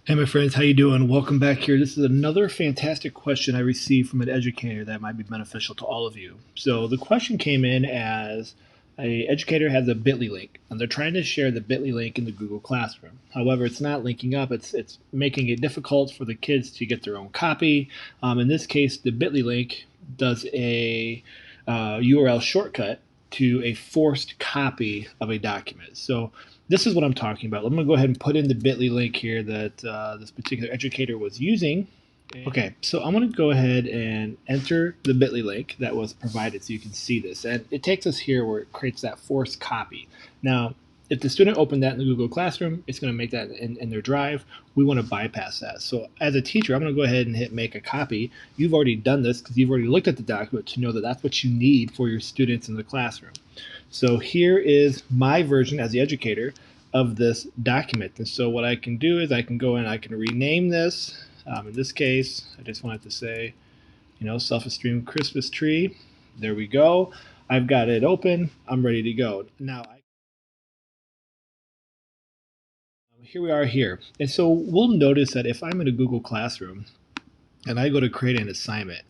Hey my friends, how you doing? Welcome back here. This is another fantastic question I received from an educator that might be beneficial to all of you. So the question came in as a educator has a bitl.y link and they're trying to share the bitl.y link in the Google Classroom. However, it's not linking up. It's making it difficult for the kids to get their own copy. In this case, the bitl.y link does a URL shortcut to a forced copy of a document. So this is what I'm talking about. I'm going to go ahead and put in the bitl.y link here that this particular educator was using. Okay, so I'm going to go ahead and enter the bitl.y link that was provided so you can see this. And it takes us here where it creates that forced copy. Now, if the student opened that in the Google Classroom, it's going to make that in their drive. We want to bypass that. So as a teacher, I'm going to go ahead and hit make a copy. You've already done this because you've already looked at the document to know that that's what you need for your students in the classroom. So here is my version as the educator of this document. And so what I can do is I can go in, I can rename this. In this case, I just wanted to say, self-esteem Christmas tree. There we go. I've got it open. I'm ready to go. Now, here we are here. And so we'll notice that if I'm in a Google Classroom and I go to create an assignment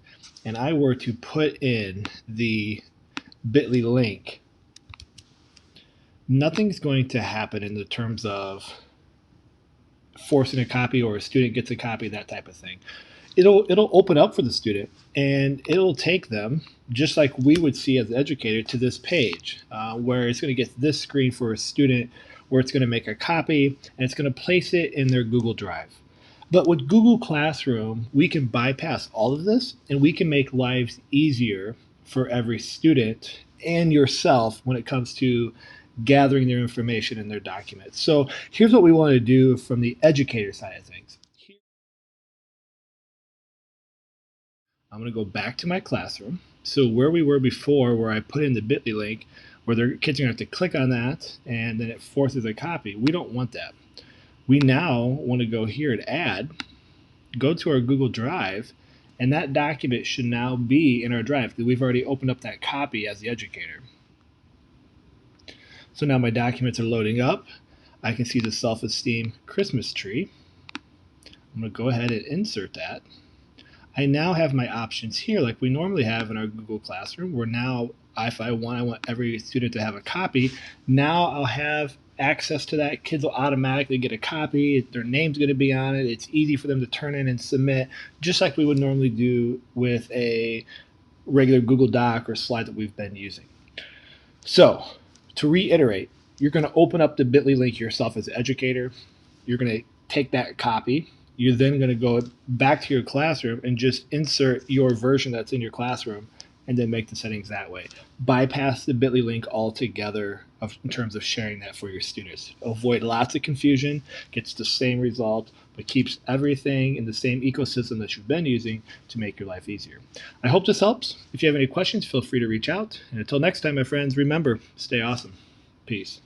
and I were to put in the bitl.y link, nothing's going to happen in the terms of forcing a copy or a student gets a copy, that type of thing. It'll open up for the student and it'll take them just like we would see as an educator to this page where it's going to get this screen for a student where it's going to make a copy and it's going to place it in their Google Drive. But with Google Classroom, we can bypass all of this and we can make lives easier for every student and yourself when it comes to gathering their information in their documents. So here's what we want to do from the educator side of things. I'm going to go back to my classroom. So where we were before, where I put in the bitl.y link, where their kids are going to have to click on that, and then it forces a copy. We don't want that. We now want to go here and add, go to our Google Drive, and that document should now be in our drive because we've already opened up that copy as the educator. So now my documents are loading up. I can see the self-esteem Christmas tree. I'm going to go ahead and insert that. I now have my options here like we normally have in our Google Classroom, where now if I want every student to have a copy. Now I'll have access to that. Kids will automatically get a copy. Their name's going to be on it. It's easy for them to turn in and submit, just like we would normally do with a regular Google Doc or slide that we've been using. So to reiterate, you're going to open up the bitl.y link yourself as an educator. You're going to take that copy. You're then going to go back to your classroom and just insert your version that's in your classroom and then make the settings that way. Bypass the bitl.y link altogether in terms of sharing that for your students. Avoid lots of confusion, gets the same result, but keeps everything in the same ecosystem that you've been using to make your life easier. I hope this helps. If you have any questions, feel free to reach out. And until next time, my friends, remember, stay awesome. Peace.